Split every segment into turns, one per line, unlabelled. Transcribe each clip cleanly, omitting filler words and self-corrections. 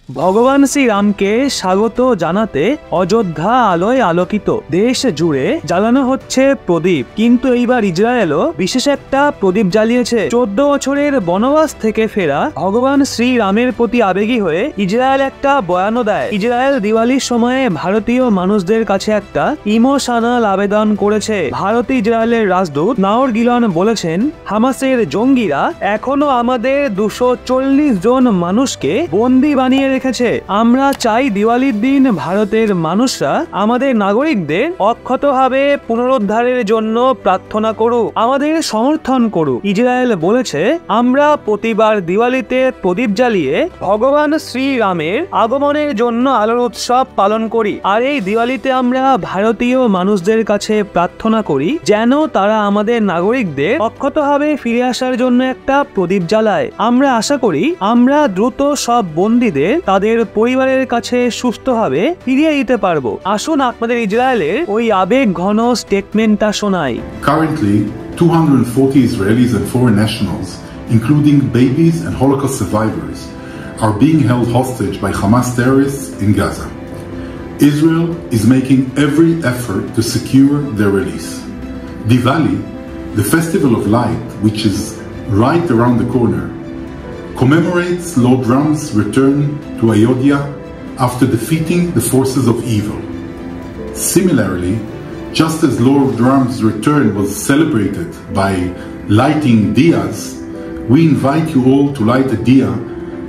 ভগবান শ্রীরামকে স্বাগত জানাতে অযোধ্যা আলোয় আলোকিত, দেশ জুড়ে জ্বালানো হচ্ছে প্রদীপ। কিন্তু এইবার ইসরায়েলও বিশেষ একটা প্রদীপ জ্বালিয়েছে। 14 বছরের বনবাস থেকে ফেরা ভগবান শ্রীরামের প্রতি আবেগী হয়ে ইসরায়েল একটা বয়ানও দেয়। ইসরায়েল দিওয়ালির সময়ে ভারতীয় মানুষদের কাছে একটা ইমোশনাল আবেদন করেছে। ভারতে ইসরায়েলের রাজদূত নাওর গিলন বলেছেন, হামাসের জঙ্গিরা এখনো আমাদের 240 জন মানুষকে বন্দী বানিয়ে রেখেছে। আমরা চাই দিওয়ালির দিন ভারতের মানুষরা আমাদের নাগরিকদের অক্ষতভাবে পুনরুদ্ধারের জন্য প্রার্থনা করুক, আমাদের সমর্থন করুক। ইসরায়েল বলেছে, আমরা প্রতিবার দিওয়ালিতে প্রদীপ জ্বালিয়ে ভগবান শ্রীরামের আগমনের জন্য আলোর উৎসব পালন করি। আর এই দিওয়ালিতে আমরা ভারতীয় মানুষদের কাছে প্রার্থনা করি যেন তারা আমাদের নাগরিকদের অক্ষতভাবে ফিরে আসার জন্য একটা প্রদীপ জ্বালায়। আমরা আশা করি আমরা দ্রুত সব বন্দীদের তাদের পরিবারের কাছে সুস্থভাবে ফিরিয়ে দিতে পারবো। আসুন আপনাদের ইসরায়েলের ওই আবেগ ঘন স্টেটমেন্টটা শোনাই।
Currently, 240 Israelis and foreign nationals, including babies and Holocaust survivors, are being held hostage by Hamas terrorists in Gaza. Israel is making every effort to secure their release. Diwali, the festival of light, which is right around the corner, commemorates Lord Ram's return to Ayodhya after defeating the forces of evil. Similarly, just as Lord Ram's return was celebrated by lighting diyas, we invite you all to light a diya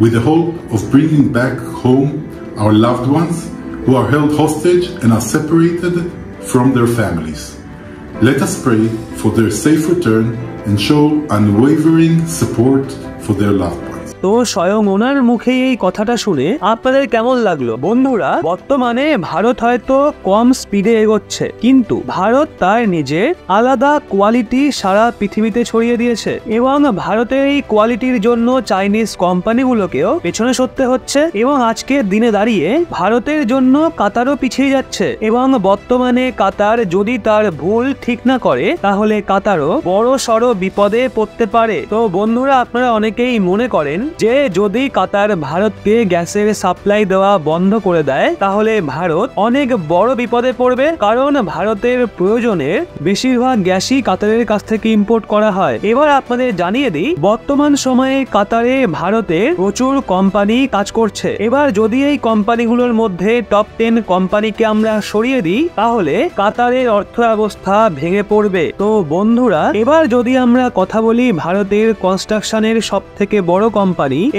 with the hope of bringing back home our loved ones who are held hostage and are separated from their families. Let us pray for their safe return and show unwavering support for their loved ones.
তো স্বয়ং ওনার মুখে এই কথাটা শুনে আপনাদের কেমন লাগলো? বন্ধুরা, বর্তমানে ভারত হয়তো কম স্পিডে এগোচ্ছে, কিন্তু ভারত তার নিজের আলাদা কোয়ালিটি সারা পৃথিবীতে ছড়িয়ে দিয়েছে এবং ভারতের এই কোয়ালিটির জন্য চাইনিজ কোম্পানিগুলোকেও পেছনে সরতে হচ্ছে এবং আজকের দিনে দাঁড়িয়ে ভারতের জন্য কাতারও পিছিয়ে যাচ্ছে। এবং বর্তমানে কাতার যদি তার ভুল ঠিক না করে তাহলে কাতারও বড় সড় বিপদে পড়তে পারে। তো বন্ধুরা, আপনারা অনেকেই মনে করেন যে যদি কাতার ভারতকে গ্যাসের সাপ্লাই দেওয়া বন্ধ করে দেয় তাহলে ভারত অনেক বড় বিপদে পড়বে, কারণ ভারতের প্রয়োজনের বেশিরভাগ গ্যাসই কাতারের কাছ থেকে ইম্পোর্ট করা হয়। এবার আপনাদের জানিয়ে দিই, বর্তমান সময়ে কাতারে ভারতের প্রচুর কোম্পানি কাজ করছে। এবার যদি এই কোম্পানিগুলোর মধ্যে টপ 10 কোম্পানিকে আমরা সরিয়ে দিই তাহলে কাতারের অর্থ ব্যবস্থা ভেঙে পড়বে। তো বন্ধুরা, এবার যদি আমরা কথা বলি ভারতের কনস্ট্রাকশনের সব থেকে বড় কোম্পানি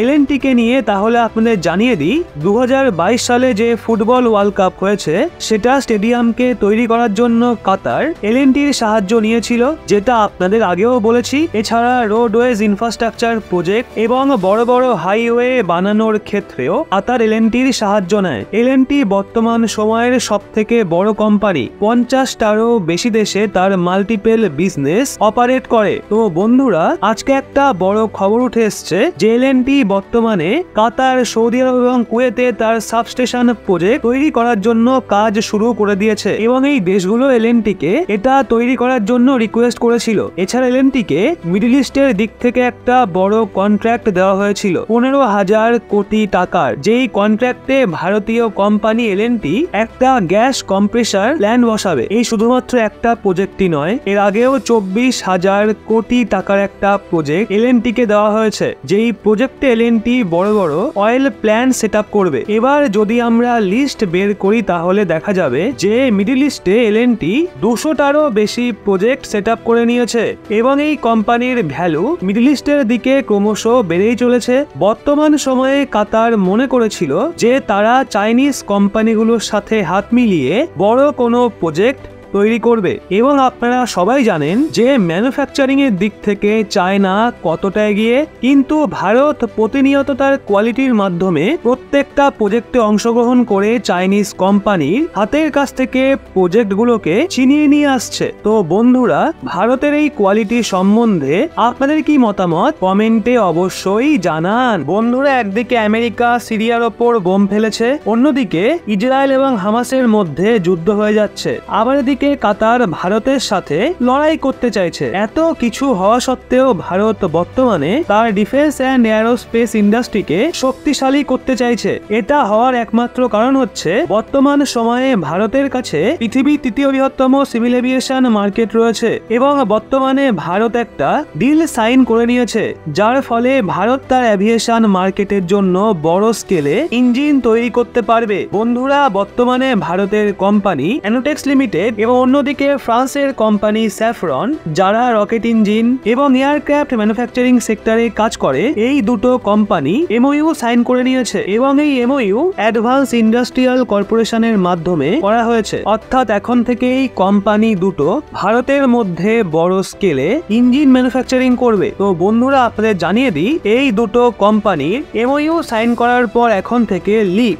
L&T কে নিয়ে, তাহলে আপনাদের জানিয়ে দিই 2022 সালে যে ফুটবল ওয়ার্ল্ড কাপ হয়েছে সেটা স্টেডিয়ামকে তৈরি করার জন্য কাতার L&Tর সাহায্য নিয়েছিল, যেটা আপনাদের আগেও বলেছি। এছাড়া রোডওয়েজ ইনফ্রাস্ট্রাকচার প্রজেক্ট এবং বড় বড় হাইওয়ে বানানোর ক্ষেত্রেও কাতার L&Tর সাহায্য নেয়। L&T বর্তমান সময়ের সব থেকে বড় কোম্পানি, 50টারও বেশি দেশে তার মাল্টিপল বিজনেস অপারেট করে। তো বন্ধুরা, আজকে একটা বড় খবর উঠে এসছে যে L&T বর্তমানে কাতার, সৌদি আরব এবং কুয়েতে তার সাবস্টেশন প্রজেক্ট তৈরি করার জন্য কাজ শুরু করে দিয়েছে এবং এই দেশগুলো L&T কে এটা তৈরি করার জন্য রিকোয়েস্ট করেছিল। এছাড়া L&T কে মিডল ইস্টের দিক থেকে একটা বড় কন্ট্রাক্ট দেওয়া হয়েছিল 15,000 কোটি টাকার, যেই কন্ট্রাক্টে ভারতীয় কোম্পানি L&T একটা গ্যাস কম্প্রেসার প্ল্যান্ট বসাবে। এই শুধুমাত্র একটা প্রজেক্টই নয়, এর আগেও 24,000 কোটি টাকার একটা প্রজেক্ট L&T কে দেওয়া হয়েছে, যেই প্রজেক্টে L&T বড় বড় অয়েল প্ল্যান্ট সেট আপ করবে। এবার যদি আমরা লিস্ট বের করি তাহলে দেখা যাবে যে মিডল ইস্টে L&T 200টারও বেশি প্রজেক্ট সেট আপ করে নিয়েছে এবং এই কোম্পানির ভ্যালু মিডল ইস্টের দিকে ক্রমশ বেড়েই চলেছে। বর্তমান সময়ে কাতার মনে করেছিল যে তারা চাইনিজ কোম্পানিগুলোর সাথে হাত মিলিয়ে বড় কোনো প্রজেক্ট তৈরি করবে এবং আপনারা সবাই জানেন যে ম্যানুফ্যাকচারিং এর দিক থেকে চায়না কতটা এগিয়ে, কিন্তু ভারত প্রতিনিয়ত তার কোয়ালিটির মাধ্যমে প্রত্যেকটা প্রজেক্টে অংশগ্রহণ করে চাইনিজ কোম্পানির হাতের কাছ থেকে প্রজেক্টগুলোকে ছিনিয়ে নিয়ে আসছে। তো বন্ধুরা, ভারতের এই কোয়ালিটি সম্বন্ধে আপনাদের কি মতামত কমেন্টে অবশ্যই জানান। বন্ধুরা, একদিকে আমেরিকা সিরিয়ার ওপর বোম ফেলেছে, অন্যদিকে ইসরায়েল এবং হামাসের মধ্যে যুদ্ধ হয়ে যাচ্ছে, আবার এদিকে অন্যদিকে কাতার ভারতের সাথে লড়াই করতে চাইছে। এত কিছু হওয়া সত্ত্বেও ভারত বর্তমানে তার ডিফেন্স অ্যান্ড এয়ারোস্পেস ইন্ডাস্ট্রিকে শক্তিশালী করতে চাইছে। এটা হওয়ার একমাত্র কারণ হচ্ছে বর্তমান সময়ে ভারতের কাছে পৃথিবীর তৃতীয় বৃহত্তম সিভিল এভিয়েশন মার্কেট রয়েছে এবং বর্তমানে ভারত একটা ডিল সাইন করে নিয়েছে, যার ফলে ভারত তার এভিয়েশন মার্কেটের জন্য বড় স্কেলে ইঞ্জিন তৈরি করতে পারবে। বন্ধুরা, বর্তমানে ভারতের কোম্পানি অ্যানোটেক্স লিমিটেড এবং অন্যদিকে ফ্রান্সের কোম্পানি স্যাফরন, যারা রকেট ইঞ্জিন এবং এয়ারক্রাফট ম্যানুফ্যাকচারিং সেক্টরে কাজ করে, এই দুটো কোম্পানি এমওইউ সাইন করে নিয়েছে এবং এই এমওইউ অ্যাডভান্স ইন্ডাস্ট্রিয়াল কর্পোরেশনের মাধ্যমে করা হয়েছে। অর্থাৎ এখন থেকে এই কোম্পানি দুটো ভারতের মধ্যে বড় স্কেলে ইঞ্জিন ম্যানুফ্যাকচারিং করবে। তো বন্ধুরা, আপনাদের জানিয়ে দিই, এই দুটো কোম্পানির এমওইউ সাইন করার পর এখন থেকে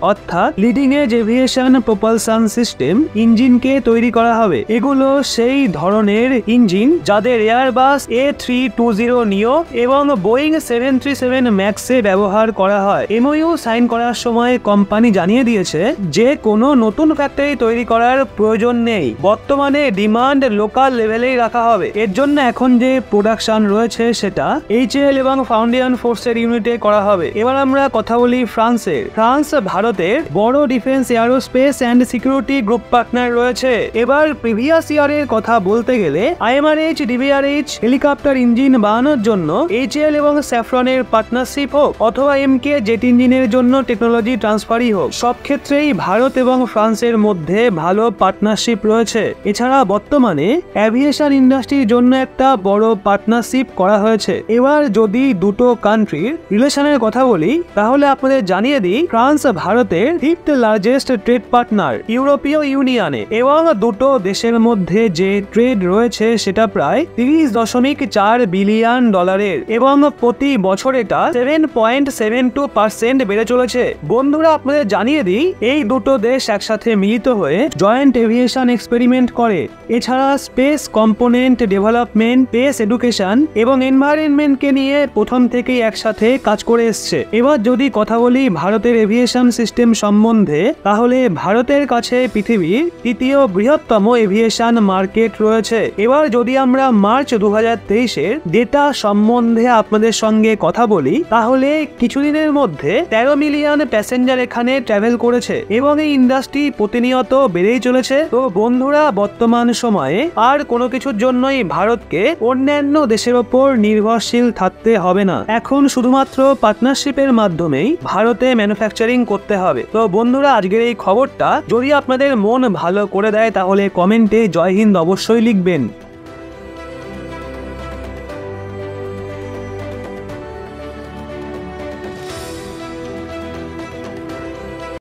অর্থাৎ leading edge aviation propulsion system ইঞ্জিনকে তৈরি করা হবে। এগুলো সেই ধরনের ইঞ্জিন যাদের এয়ারবাস A320 নিও এবং বোয়িং 737 ম্যাক্সে ব্যবহার করা হয়। এমওইউ সাইন করার সময় কোম্পানি জানিয়ে দিয়েছে যে কোনো নতুন ফ্যাক্টরি তৈরি করার প্রয়োজন নেই, বর্তমানে ডিমান্ড লোকাল লেভেলেই রাখা হবে। এর জন্য এখন যে প্রোডাকশন রয়েছে সেটা HAL এবং ফাউন্ডেশন ফোর্সের ইউনিটে করা হবে। এবার আমরা কথা বলি ফ্রান্সের। ফ্রান্স ভারতের বড় defence aerospace and security group partner রয়েছে। এবার প্রিভিয়াস ইয়ারের কথা বলতে গেলে IMRH DBRH হেলিকপ্টার ইঞ্জিন বানানোর জন্য HAL এবং স্যাফরনের পার্টনারশিপ হোক অথবা MK জেট ইঞ্জিনের জন্য টেকনোলজি ট্রান্সফারই হোক, সব ক্ষেত্রেই ভারত এবং ফ্রান্সের মধ্যে ভালো পার্টনারশিপ রয়েছে। এছাড়া বর্তমানে অ্যাভিয়েশন ইন্ডাস্ট্রির জন্য একটা বড় পার্টনারশিপ করা হয়েছে। এবার যদি দুটো কান্ট্রির রিলেশনের কথা বলি, তাহলে আপনাদের জানিয়ে দিই, ফ্রান্স ভারতের 5th লার্জেস্ট ট্রেড পার্টনার ইউরোপীয় ইউনিয়নে এবং দুটো দেশের মধ্যে যে ট্রেড রয়েছে সেটা প্রায় $30.4 বিলিয়ন এবং প্রতি বছর এটা 7.72% বেড়ে চলেছে। বন্ধুরা, আপনাদের জানিয়ে দিই, এই দুটো দেশ একসাথে মিলিত হয়ে জয়েন্ট এভিয়েশন এক্সপেরিমেন্ট করে। এছাড়া space component development, space education এবং এনভায়রনমেন্টকে নিয়ে প্রথম থেকেই একসাথে কাজ করে এসছে। এবার যদি কথা বলি ভারতের এভিয়েশন সিস্টেম সম্বন্ধে, তাহলে ভারতের কাছে পৃথিবীর তৃতীয় বৃহত্তম এভিয়েশন মার্কেট রয়েছে। এবার যদি আমরা মার্চ 2023-এর ডেটা সম্বন্ধে আপনাদের সঙ্গে কথা বলি, তাহলে কিছুদিনের মধ্যে 13 মিলিয়ন প্যাসেঞ্জার এখানে ট্রাভেল করেছে এবং এই ইন্ডাস্ট্রি প্রতিনিয়ত বেড়েই চলেছে। তো বন্ধুরা, বর্তমান সময়ে আর কোনো কিছুর জন্যই ভারতকে অন্যান্য দেশের ওপর নির্ভরশীল থাকতে হবে না। এখন শুধুমাত্র পার্টনারশিপের মাধ্যমেই ভারতে ম্যানুফ্যাকচারিং করতে হবে। তো বন্ধুরা, আজকের এই খবরটা যদি আপনাদের মন ভালো করে দেয় তাহলে কমেন্টে জয় হিন্দ অবশ্যই লিখবেন।